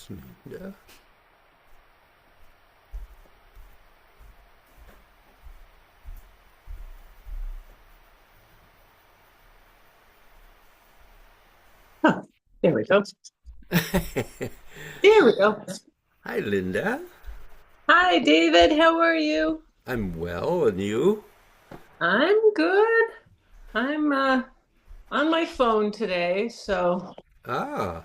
Linda. Huh, there we go. There we go. Hi, Linda. Hi, David. How are you? I'm well, and you? I'm good. I'm on my phone today, so Ah,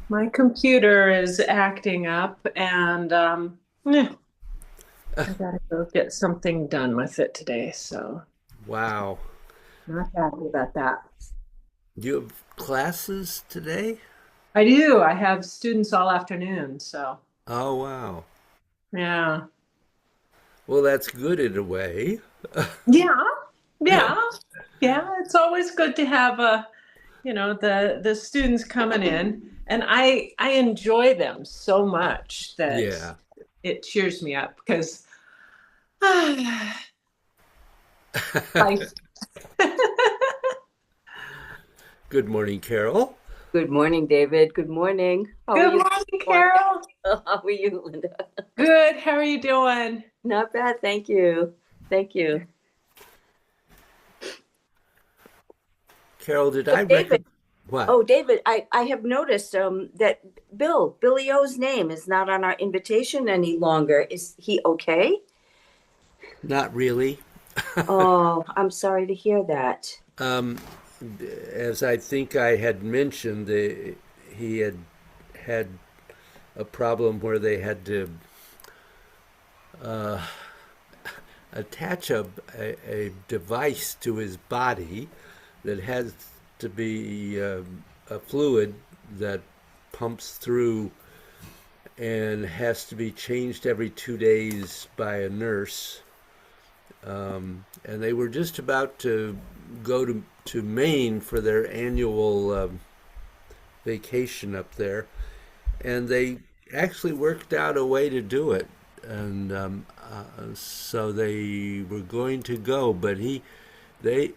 my computer is acting up, and I gotta go get something done with it today. So wow. not happy about that. Do you have classes today? I do. I have students all afternoon, so Oh, wow. yeah, Well, that's good in a way. yeah, yeah, yeah. It's always good to have the students coming in, and I enjoy them so much that Yeah. it cheers me up because life. Good morning, Carol. Good morning, David. Good morning. How are Good you this morning, morning? Carol. How are you, Linda? Good. How are you doing? Not bad, thank you. Thank you. Carol, did So, I David. recommend what? Oh, David, I have noticed that Billy O's name is not on our invitation any longer. Is he okay? Not really. Oh, I'm sorry to hear that. Um, as I think I had mentioned, he had a problem where they had to attach a device to his body that has to be a fluid that pumps through and has to be changed every 2 days by a nurse. And they were just about to go to Maine for their annual vacation up there, and they actually worked out a way to do it. And so they were going to go, but they,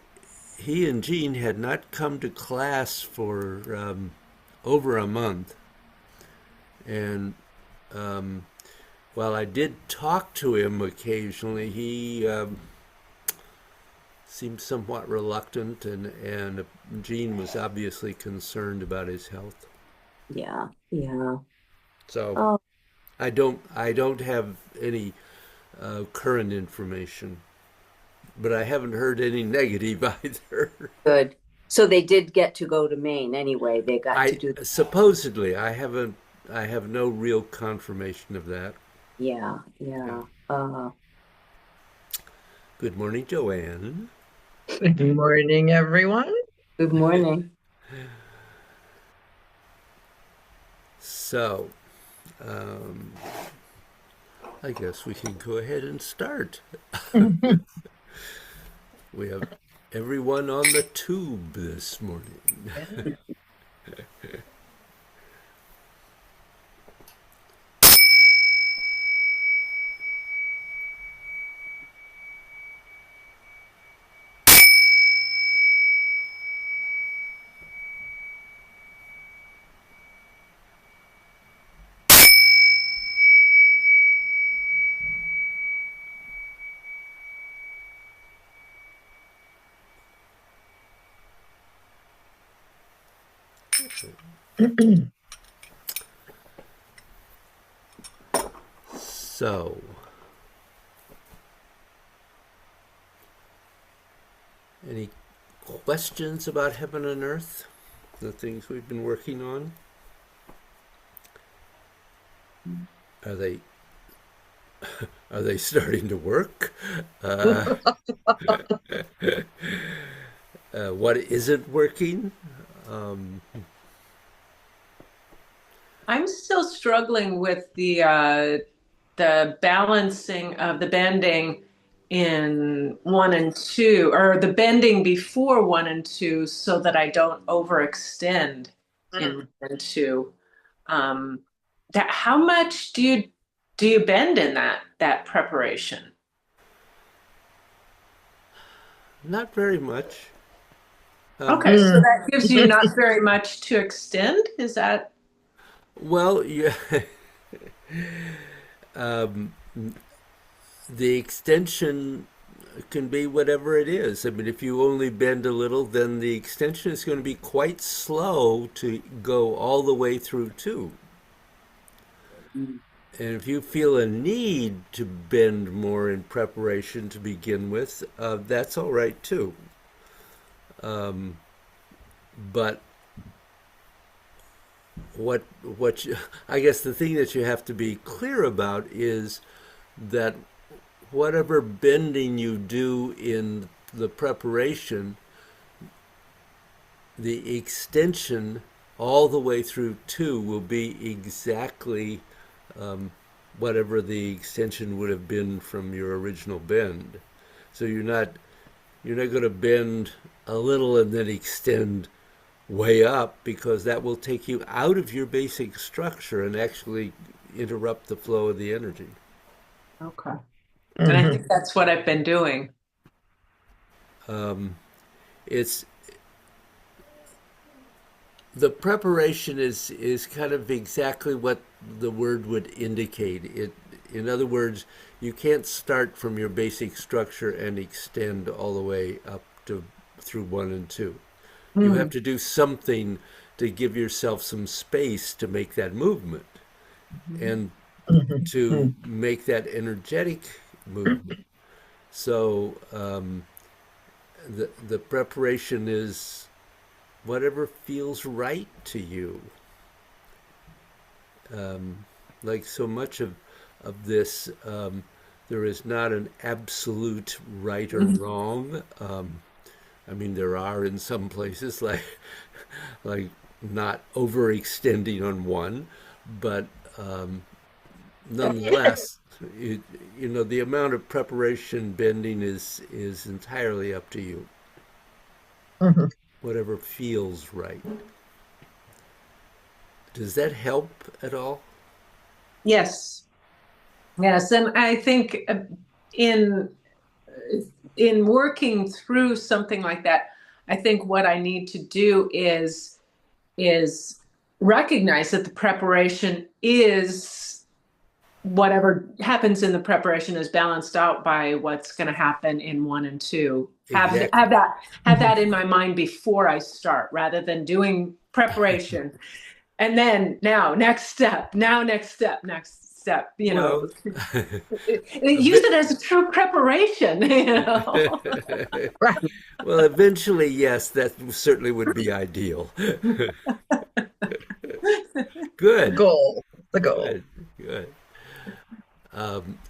he and Jean had not come to class for over a month. And while I did talk to him occasionally, he seemed somewhat reluctant, and Jean was obviously concerned about his health. Yeah, yeah. So Oh, I don't have any current information, but I haven't heard any negative either. good. So they did get to go to Maine anyway. They got to I do, supposedly I have no real confirmation of that. yeah, Yeah. yeah. Good morning, Joanne. Good morning, everyone. Good morning. So, um, I guess we can go ahead and start. We have everyone on the tube this morning. So, any questions about heaven and earth? The things we've been working on? Are they are they starting to work? Uh, what isn't working? Um, I'm still struggling with the balancing of the bending in one and two, or the bending before one and two, so that I don't overextend in one and two. Um, that how much do you bend in that preparation? Not very much. Okay, so Um, that gives you not very much to extend. Is that Well, yeah, the extension can be whatever it is. I mean, if you only bend a little, then the extension is going to be quite slow to go all the way through too. Mm. And if you feel a need to bend more in preparation to begin with, that's all right too. But I guess the thing that you have to be clear about is that whatever bending you do in the preparation, the extension all the way through two will be exactly whatever the extension would have been from your original bend. So you're not going to bend a little and then extend way up, because that will take you out of your basic structure and actually interrupt the flow of the energy. Okay. And I Mhm. think that's what I've been doing. Um, it's the preparation is kind of exactly what the word would indicate. In other words, you can't start from your basic structure and extend all the way up to through one and two. You have Mm. to do something to give yourself some space to make that movement and Mhm. to Mhm. make that energetic movement. So the preparation is whatever feels right to you. Um, like so much of this, there is not an absolute right or wrong. I mean, there are in some places, like not overextending on one, but nonetheless, it, the amount of preparation bending is entirely up to you. Mhm. Whatever feels right. Does that help at all? Yes. Yes. And I think in in working through something like that, I think what I need to do is recognize that the preparation is whatever happens in the preparation is balanced out by what's going to happen in one and two. Exactly. Have that in my mind before I start, rather than doing preparation and then next step, next step. Well, Use it as a true preparation. Right. well, eventually, yes, that certainly would be ideal. The Good, goal. The goal. good, good.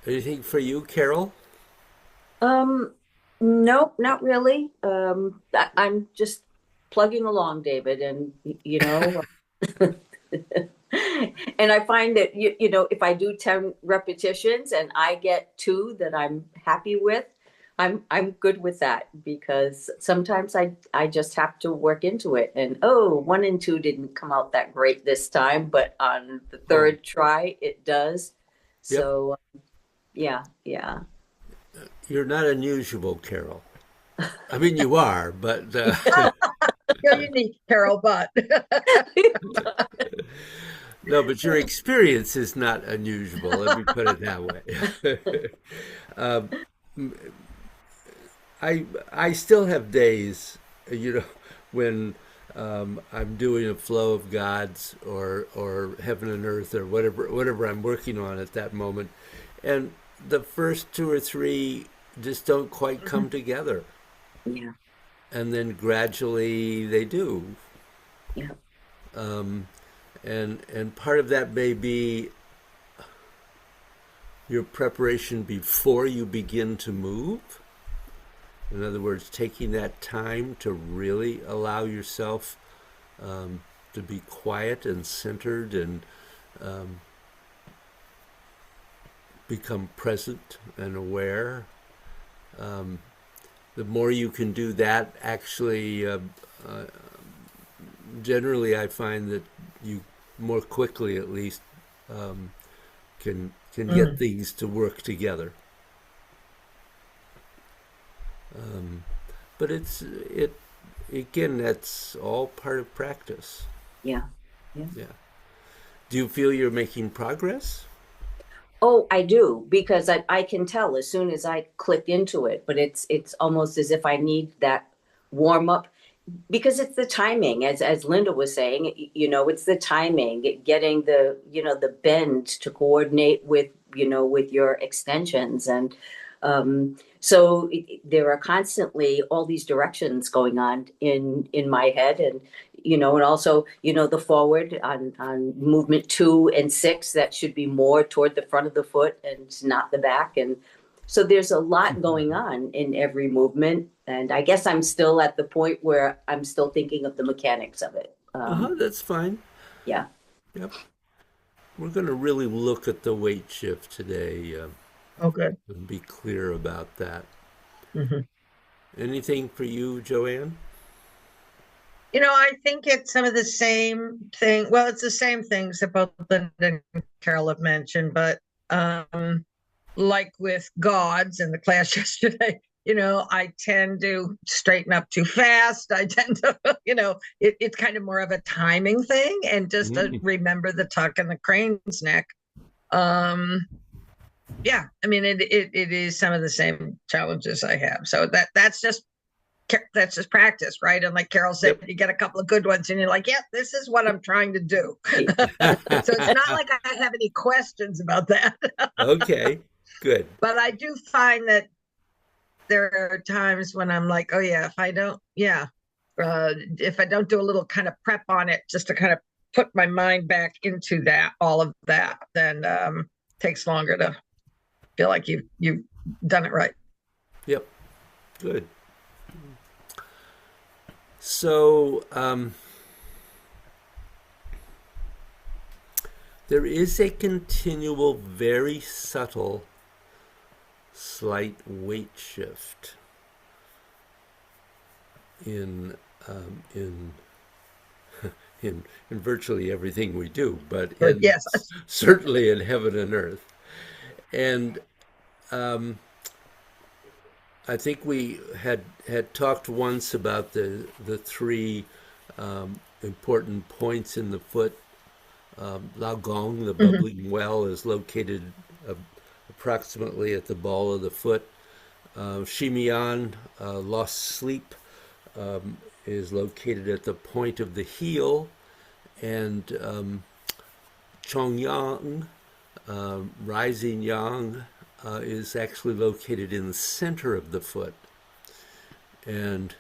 Anything for you, Carol? Um, nope, not really. I'm just plugging along, David, and and I find that if I do 10 repetitions and I get two that I'm happy with, I'm good with that, because sometimes I just have to work into it. And oh, one and two didn't come out that great this time, but on the Oh, third try it does. yep. So yeah, yeah. You're not unusual, Carol. I mean, you are, but You're unique, Carol, but no, but your experience is not unusual. Let me put it that way. um, I still have days, when I'm doing a flow of gods or heaven and earth or whatever I'm working on at that moment, and the first two or three just don't quite come together, Yeah, and then gradually they do. yeah. Um, and part of that may be your preparation before you begin to move. In other words, taking that time to really allow yourself to be quiet and centered and um, become present and aware. Um, the more you can do that, actually, uh, generally, I find that you more quickly, at least, um, can get Mm. things to work together. Um, but it again, that's all part of practice. Yeah. Yeah. Yeah. Do you feel you're making progress? Oh, I do, because I can tell as soon as I click into it, but it's almost as if I need that warm up, because it's the timing, as Linda was saying, it's the timing, getting the bend to coordinate with, with your extensions. And so there are constantly all these directions going on in my head. And and also, the forward on movement 2 and 6, that should be more toward the front of the foot and not the back. And so there's a lot going on in every movement. And I guess I'm still at the point where I'm still thinking of the mechanics of it. Uh-huh, that's fine. Yeah. Yep. We're going to really look at the weight shift today, Oh, good. and be clear about that. Hmm. Anything for you, Joanne? I think it's some of the same thing. Well, it's the same things that both Linda and Carol have mentioned, but like with gods in the class yesterday, I tend to straighten up too fast. I tend to, it's kind of more of a timing thing, and just to Mm. remember the tuck and the crane's neck. Um, yeah, I mean, it is some of the same challenges I have. So that's just practice, right? And like Carol said, Yep. you get a couple of good ones and you're like, yeah, this is what I'm trying to do. So it's not like I have any questions about that. Okay, good. But I do find that there are times when I'm like, oh yeah, if I don't do a little kind of prep on it, just to kind of put my mind back into that, all of that, then takes longer to feel like you've done it right. Yep, good. So, there is a continual, very subtle, slight weight shift in in in virtually everything we do, but But in yes. certainly in heaven and earth. And um, I think we had talked once about the three important points in the foot. Lao Gong, the Mhm. bubbling well, is located uh, approximately at the ball of the foot. Shimian, lost sleep, um, is located at the point of the heel, and Chongyang, rising yang, is actually located in the center of the foot. And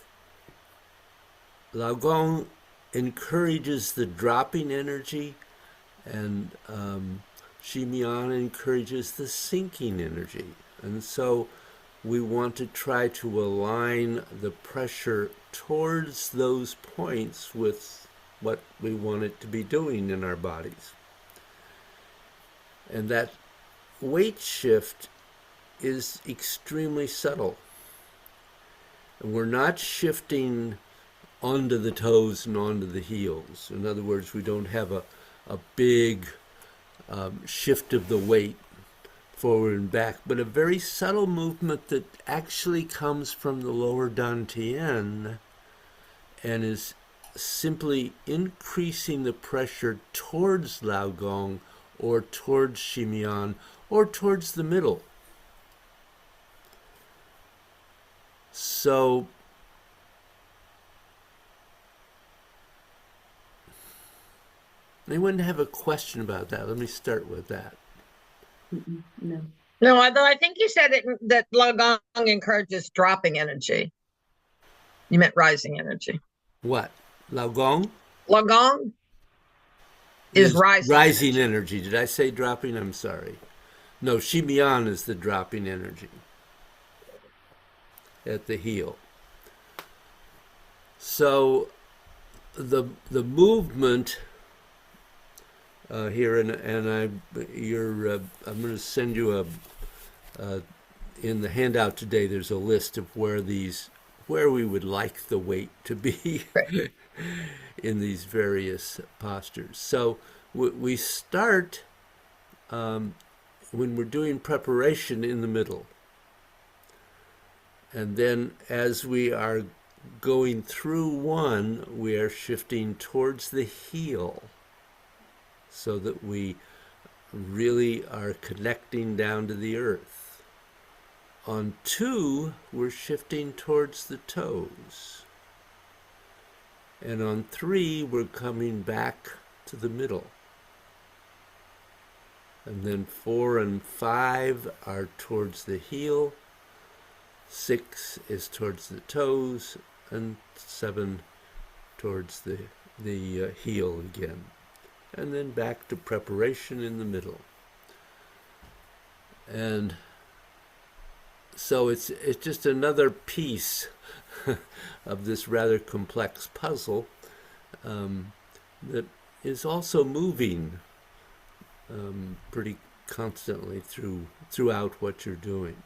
Laogong encourages the dropping energy, and Shimian encourages the sinking energy. And so we want to try to align the pressure towards those points with what we want it to be doing in our bodies. And that weight shift is extremely subtle. And we're not shifting onto the toes and onto the heels. In other words, we don't have a big shift of the weight forward and back, but a very subtle movement that actually comes from the lower dantian and is simply increasing the pressure towards Laogong or towards Shimian or towards the middle. So anyone have a question about that? Let me start with that. No. No, although I think you said that Lagong encourages dropping energy. You meant rising energy. What? Laogong Lagong is is rising rising energy. energy. Did I say dropping? I'm sorry. No, Shimian is the dropping energy at the heel. So the movement here, and I'm going to send you in the handout today. There's a list of where we would like the weight to be Right. in these various postures. So we start when we're doing preparation in the middle, and then as we are going through one, we are shifting towards the heel, so that we really are connecting down to the earth. On 2, we're shifting towards the toes. And on 3, we're coming back to the middle. And then 4 and 5 are towards the heel. 6 is towards the toes, and 7 towards the heel again. And then back to preparation in the middle. And so it's just another piece of this rather complex puzzle that is also moving pretty constantly throughout what you're doing.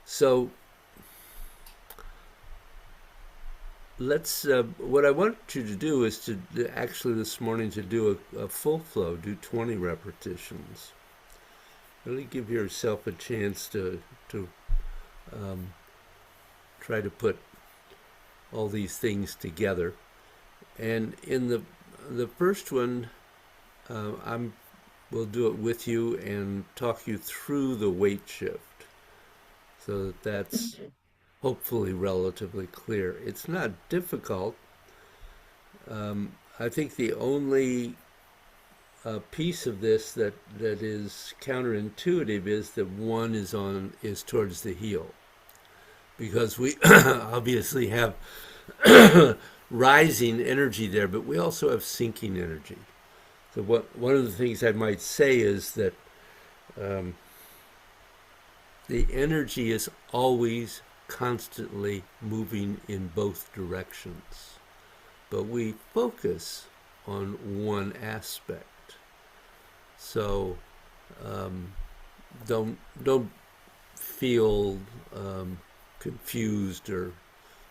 So let's. What I want you to do is to actually this morning to do a full flow, do 20 repetitions. Really give yourself a chance to try to put all these things together. And in the first one, we'll do it with you and talk you through the weight shift, so that that's hopefully relatively clear. It's not difficult. I think the only piece of this that is counterintuitive is that 1 is towards the heel, because we obviously have rising energy there, but we also have sinking energy. So one of the things I might say is that the energy is always constantly moving in both directions, but we focus on one aspect. So don't feel confused or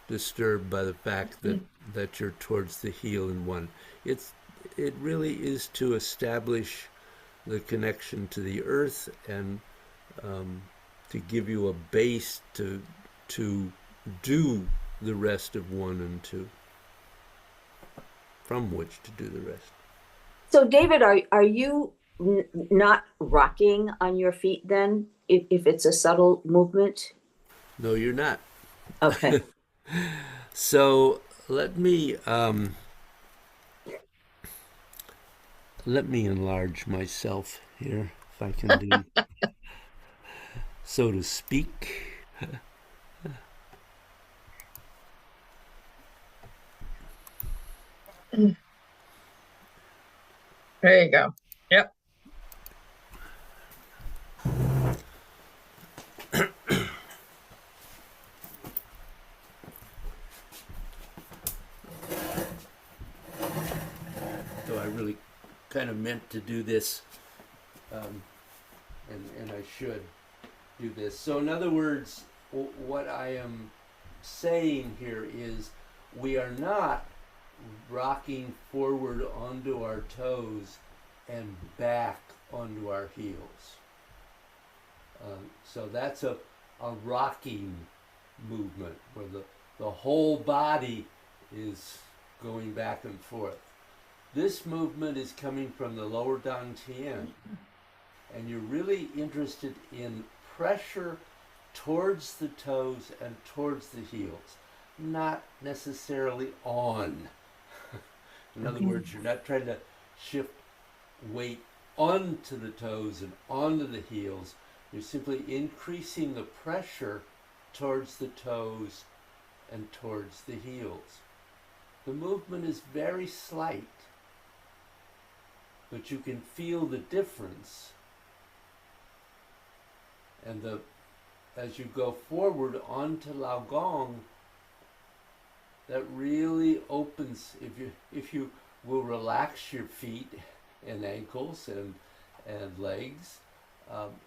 disturbed by the fact that you're towards the heel in 1. It really is to establish the connection to the earth and to give you a base to do the rest of 1 and 2, from which to do the rest. So, David, are you not rocking on your feet then, if it's a subtle movement? No, you're not. Okay. So let me enlarge myself here, if I can do so to speak. There you go. Yep. So I really kind of meant to do this, and I should do this. So in other words, what I am saying here is we are not rocking forward onto our toes and back onto our heels. So that's a rocking movement where the whole body is going back and forth. This movement is coming from the lower dantian, and you're really interested in pressure towards the toes and towards the heels, not necessarily on. In other words, you're not trying to shift weight onto the toes and onto the heels. You're simply increasing the pressure towards the toes and towards the heels. The movement is very slight, but you can feel the difference. And as you go forward onto Lao Gong, that really opens. If you will relax your feet and ankles and legs,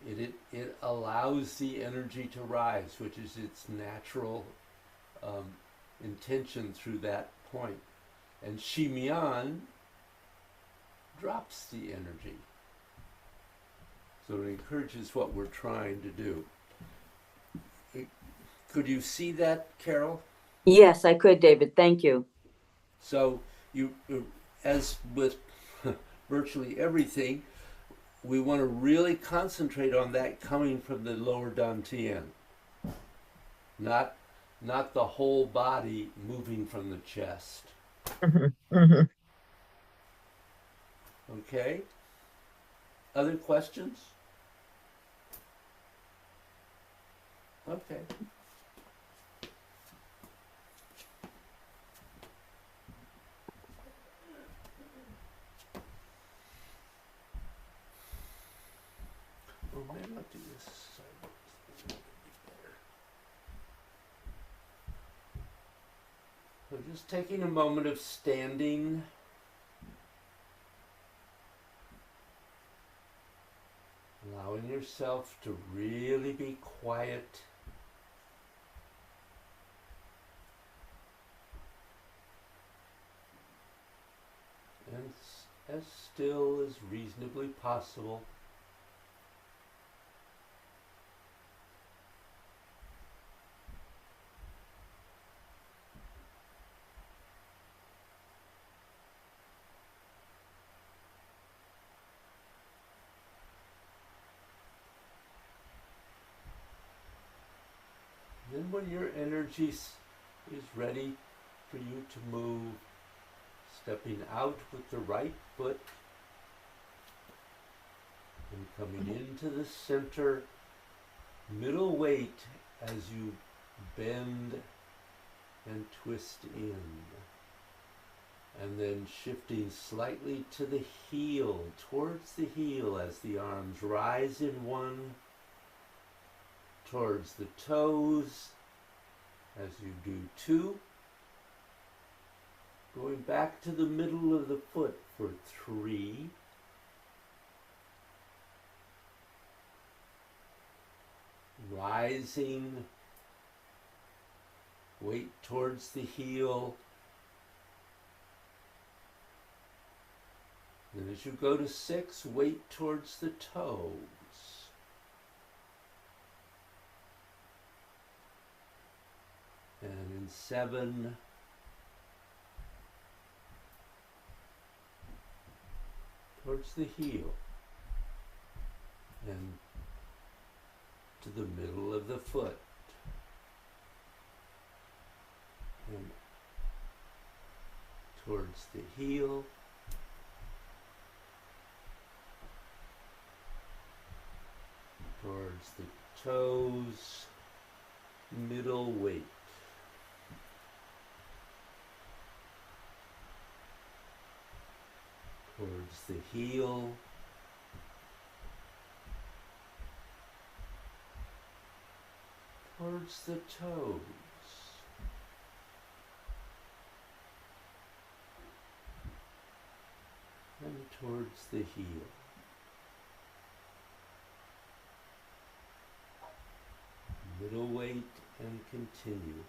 it allows the energy to rise, which is its natural intention through that point. And Shimian drops the energy. So it encourages what we're trying to do. Could you see that, Carol? Yes, I could, David. Thank you. So as with virtually everything, we want to really concentrate on that coming from the lower dantian, not not the whole body moving from the chest. Mhm, mhm. Okay? Other questions? Okay. Well, maybe I'll do this side. So just taking a moment of standing, allowing yourself to really be quiet. And as still as reasonably possible. Then when your energy is ready for you to move, stepping out with the right foot and coming into the center, middle weight as you bend and twist in. And then shifting slightly to the heel, towards the heel as the arms rise in one, towards the toes as you do two, going back to the middle of the foot for three, rising, weight towards the heel. Then as you go to six, weight towards the toes. And in seven, towards the heel. And to the middle of the foot. And towards the heel. Towards the toes, middle weight. Towards the heel. Towards the toes. And towards the heel. Middle weight and continue.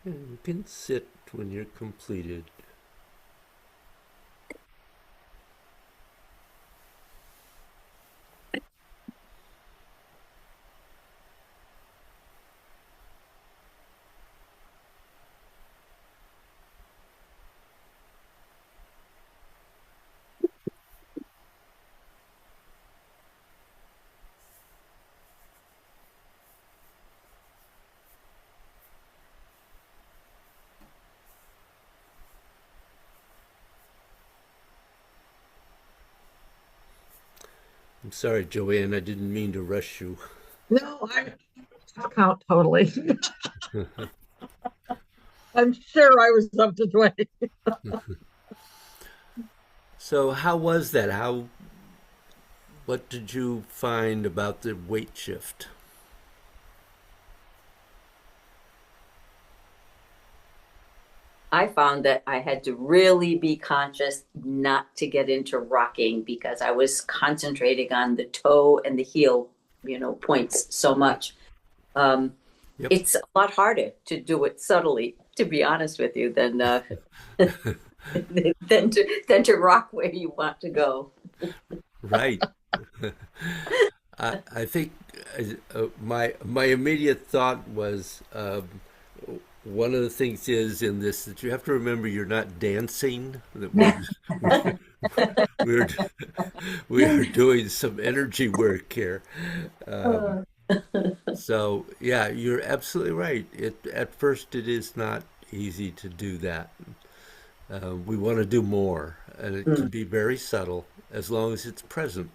And you can sit when you're completed. I'm sorry, Joanne, I didn't mean to rush you. No, I count totally. I'm sure I was up to 20. So, how was that? What did you find about the weight shift? I found that I had to really be conscious not to get into rocking because I was concentrating on the toe and the heel, points so much. Um, Yep. it's a lot harder to do it subtly, to be honest with you, than than to rock where you want to go. Right. I think my immediate thought was one of the things is in this that you have to remember you're not dancing, that we're we are doing some energy work here. Um, so yeah, you're absolutely right. At first it is not easy to do that. We want to do more, and it can Mm. be very subtle as long as it's present.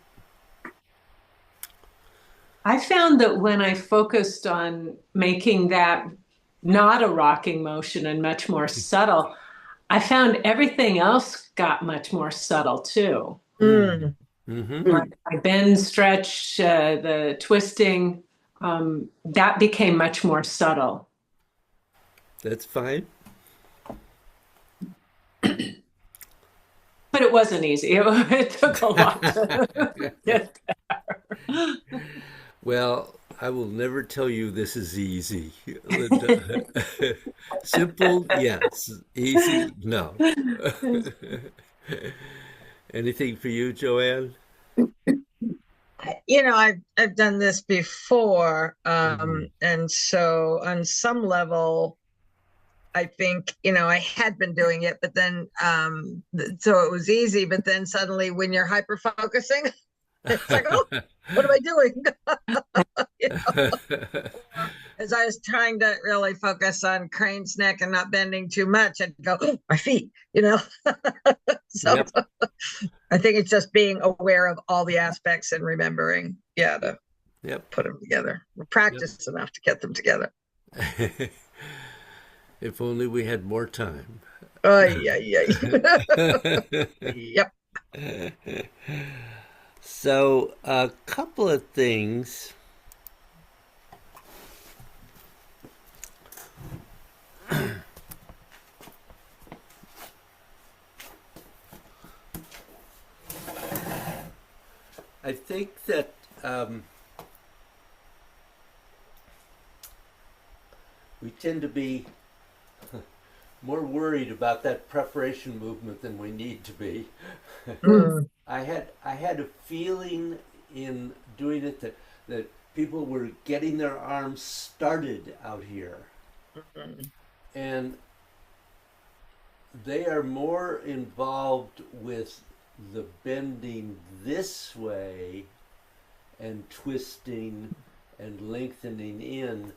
I found that when I focused on making that not a rocking motion and much more subtle, I found everything else got much more subtle too. Mm. Mm. Hmm. My bend, stretch, the twisting, that became much more subtle. That's fine. But it wasn't easy. It took a lot to get Well, I will never tell you this is easy, Linda. Simple, yes. Easy, no. there. Anything for you, Joanne? I've done this before, Mhm. and so on some level, I think I had been doing it, but then so it was easy. But then suddenly, when you're hyper focusing, it's like, oh, what am I doing? You As I was trying to really focus on crane's neck and not bending too much, I'd go, oh, my feet. So Yep, I think it's just being aware of all the aspects and remembering, yeah, to yep, put them together. yep. Practice enough to get them together. If only we had more time. Oh, yeah, yeah. Yep. So, a couple of things. I think that we tend to be more worried about that preparation movement than we need to be. Mm. I had a feeling in doing it that people were getting their arms started out here, Mm. and they are more involved with the bending this way and twisting and lengthening in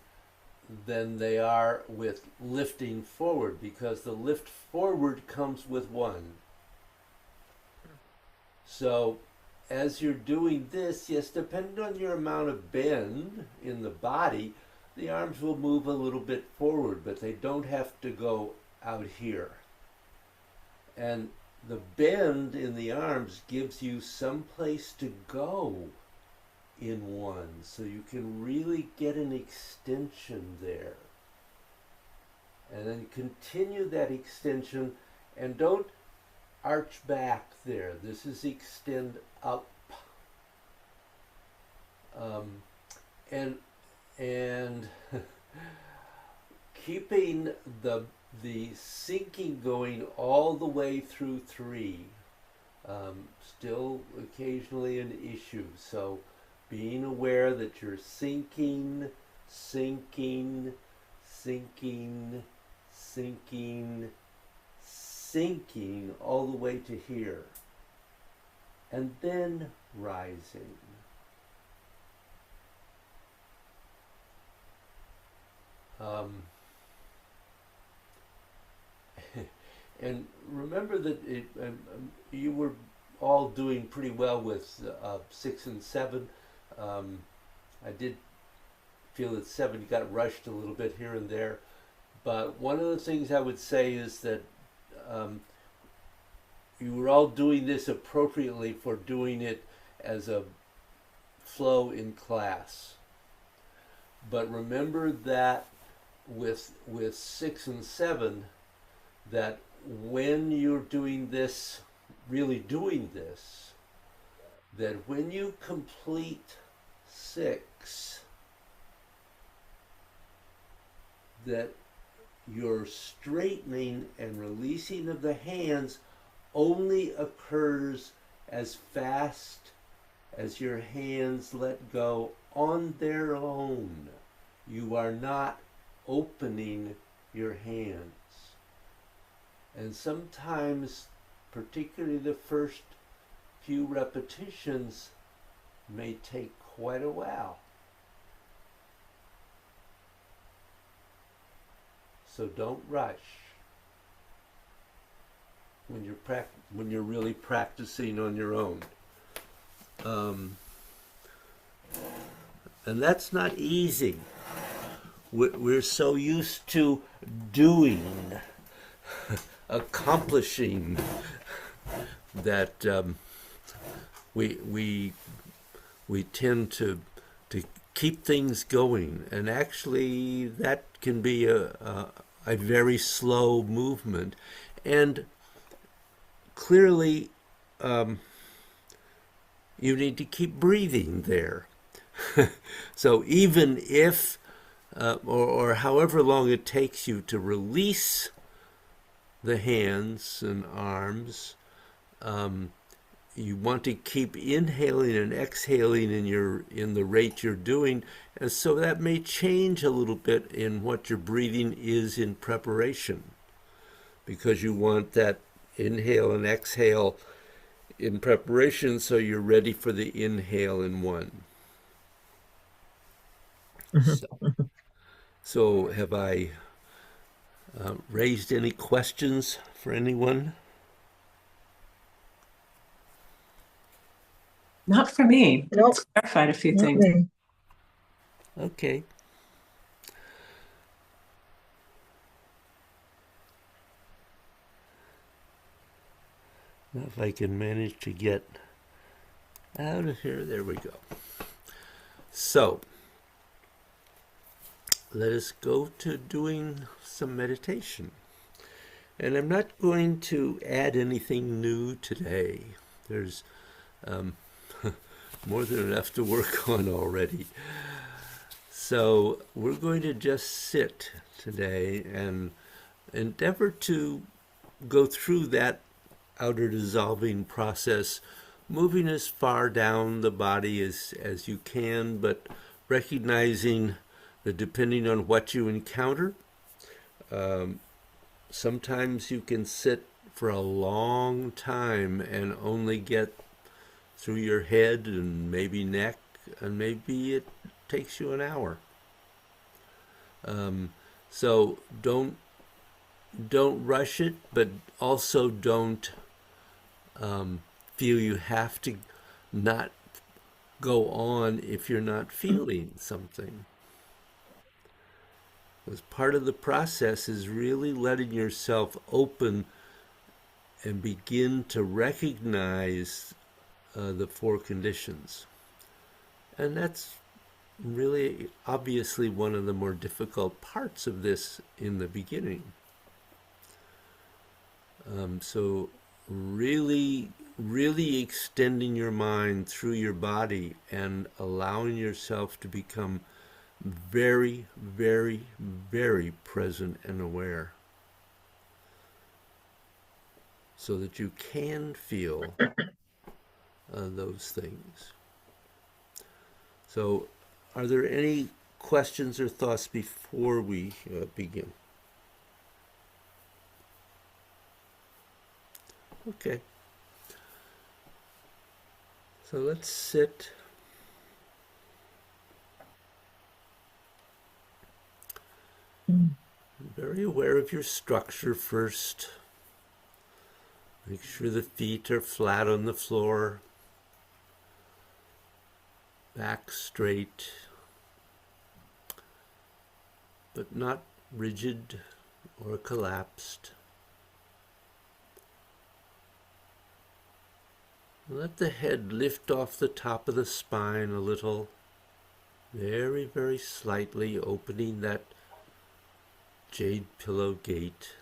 than they are with lifting forward, because the lift forward comes with one. So as you're doing this, yes, depending on your amount of bend in the body, the arms will move a little bit forward, but they don't have to go out here. And the bend in the arms gives you some place to go in one, so you can really get an extension there. And then continue that extension, and don't arch back there. This is extend up. Um, and and keeping the syncing going all the way through 3. Still occasionally an issue. So being aware that you're syncing, syncing, syncing, syncing, syncing all the way to here. And then rising. And remember that you were all doing pretty well with 6 and 7. I did feel that 7 got rushed a little bit here and there. But one of the things I would say is that you were all doing this appropriately for doing it as a flow in class. But remember that with 6 and 7, that when you're doing this, really doing this, that when you complete 6, that your straightening and releasing of the hands only occurs as fast as your hands let go on their own. You are not opening your hands. And sometimes, particularly the first few repetitions, may take quite a while. So don't rush when you're really practicing on your own. And that's not easy. We're so used to doing, accomplishing, that we tend to keep things going, and actually that can be a very slow movement. And clearly, you need to keep breathing there. So even if, or however long it takes you to release the hands and arms, you want to keep inhaling and exhaling in the rate you're doing, and so that may change a little bit in what your breathing is in preparation, because you want that inhale and exhale in preparation so you're ready for the inhale in 1. So have I raised any questions for anyone? Not for me. Nope. It's clarified a few Not things. me. Okay. Now if I can manage to get out of here, there we go. So, let us go to doing some meditation. And I'm not going to add anything new today. There's more than enough to work on already. So we're going to just sit today and endeavor to go through that outer dissolving process, moving as far down the body as you can, but recognizing that depending on what you encounter, sometimes you can sit for a long time and only get through your head and maybe neck, and maybe it takes you an hour. So don't rush it, but also don't feel you have to not go on if you're not feeling something. Because part of the process is really letting yourself open and begin to recognize the 4 conditions. And that's really obviously one of the more difficult parts of this in the beginning. So really extending your mind through your body and allowing yourself to become very, very, very present and aware, so that you can feel those things. So, are there any questions or thoughts before we begin? Okay. So let's sit. Very aware of your structure first. Make sure the feet are flat on the floor, back straight, but not rigid or collapsed. Let the head lift off the top of the spine a little, very, very slightly, opening that jade pillow gate.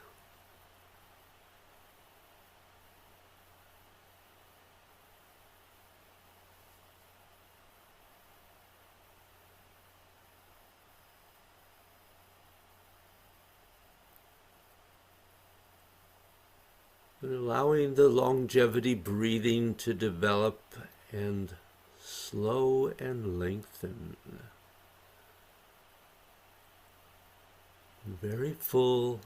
And allowing the longevity breathing to develop and slow and lengthen. Very full.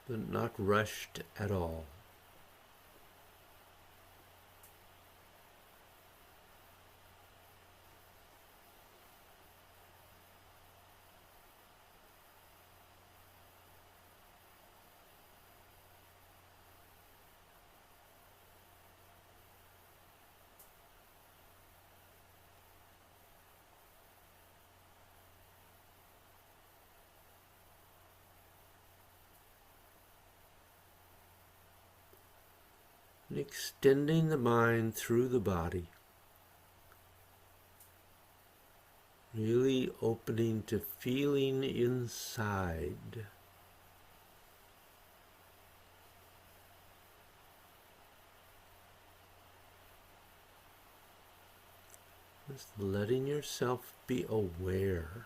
But not rushed at all. And extending the mind through the body. Really opening to feeling inside. Just letting yourself be aware.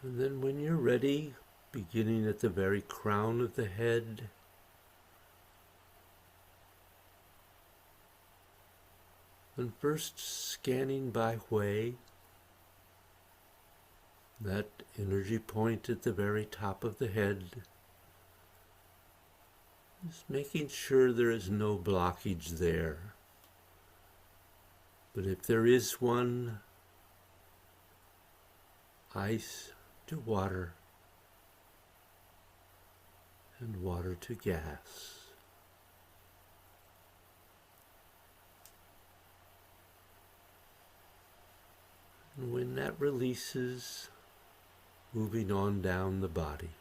And then when you're ready, beginning at the very crown of the head, and first scanning by way, that energy point at the very top of the head, just making sure there is no blockage there. But if there is one, ice to water, and water to gas. And when that releases, moving on down the body.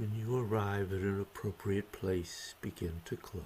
When you arrive at an appropriate place, begin to close.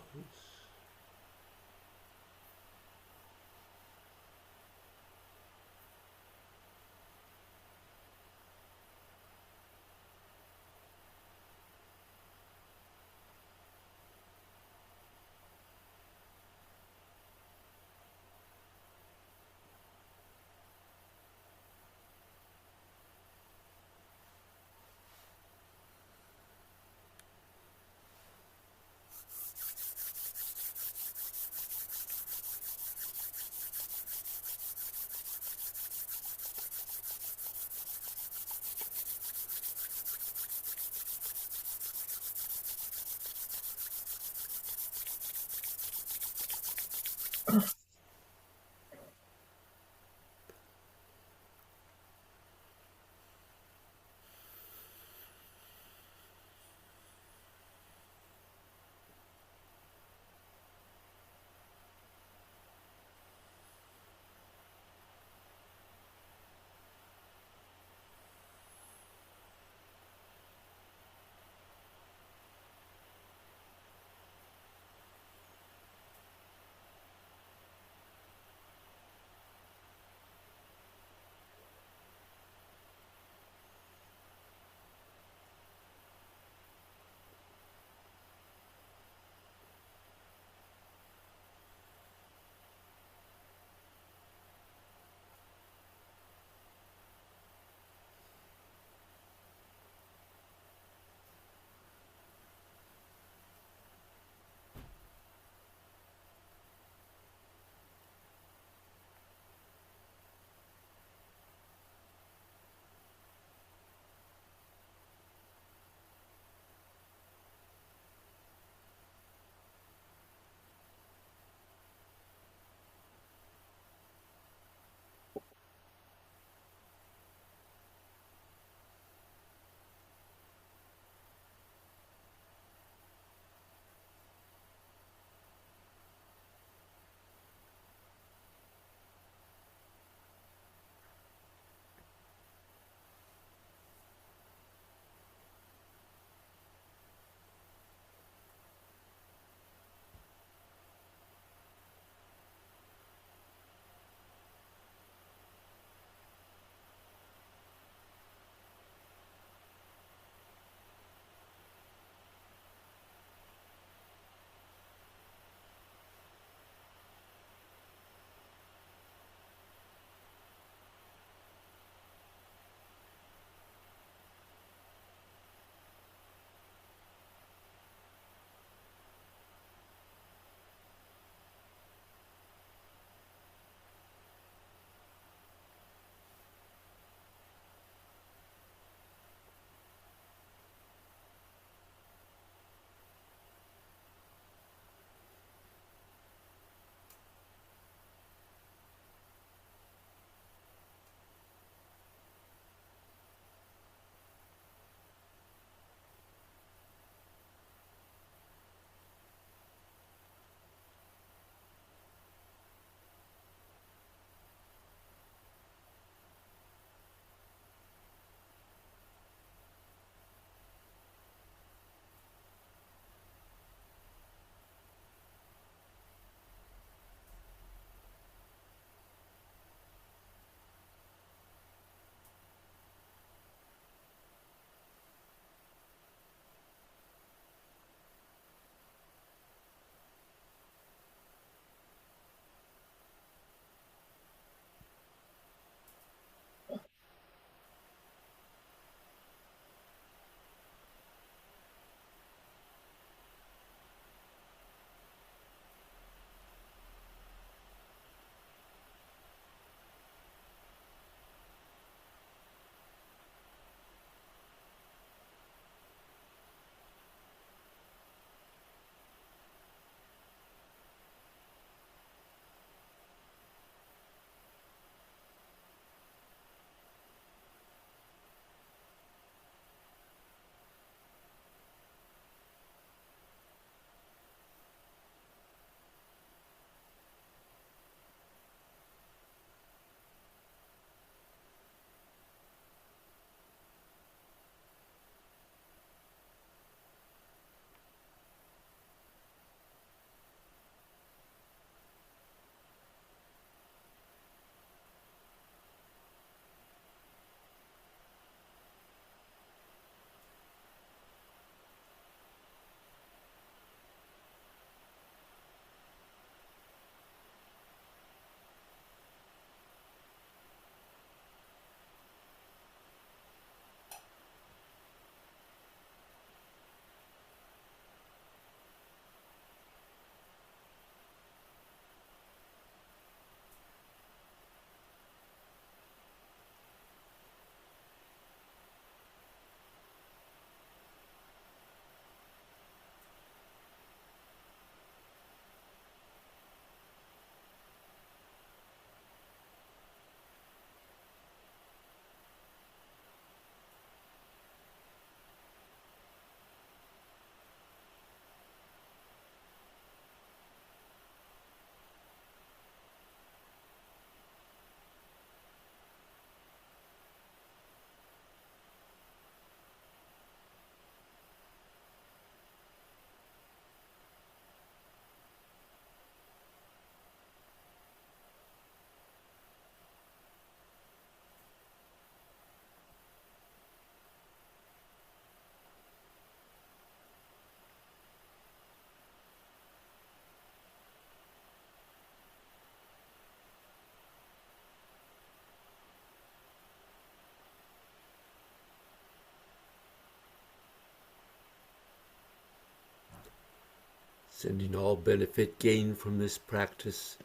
sending all benefit gained from this practice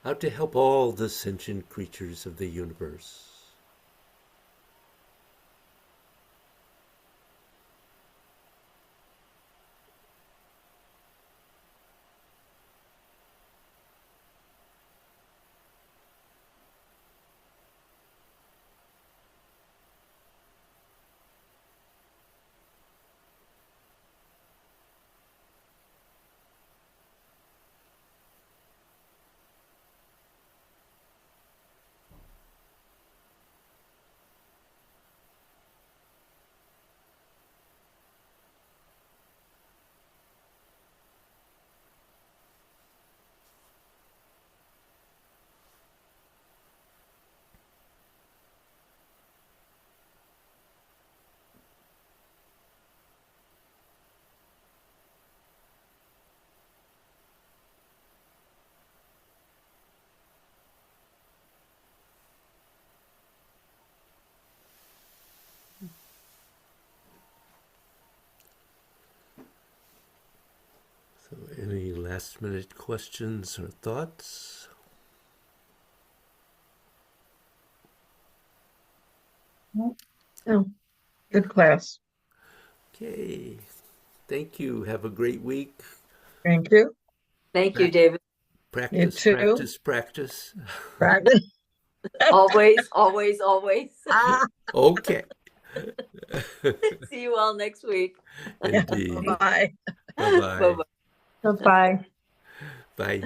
out to help all the sentient creatures of the universe. So, any last minute questions or thoughts? Oh, good class. Okay. Thank you. Have a great week. Thank you. Thank you, Prac- David. You Practice, too. practice, practice. Practice. Always, always, always. Ah, Okay. See you all next week. Indeed. bye. Bye-bye. Bye-bye. Bye-bye. Bye.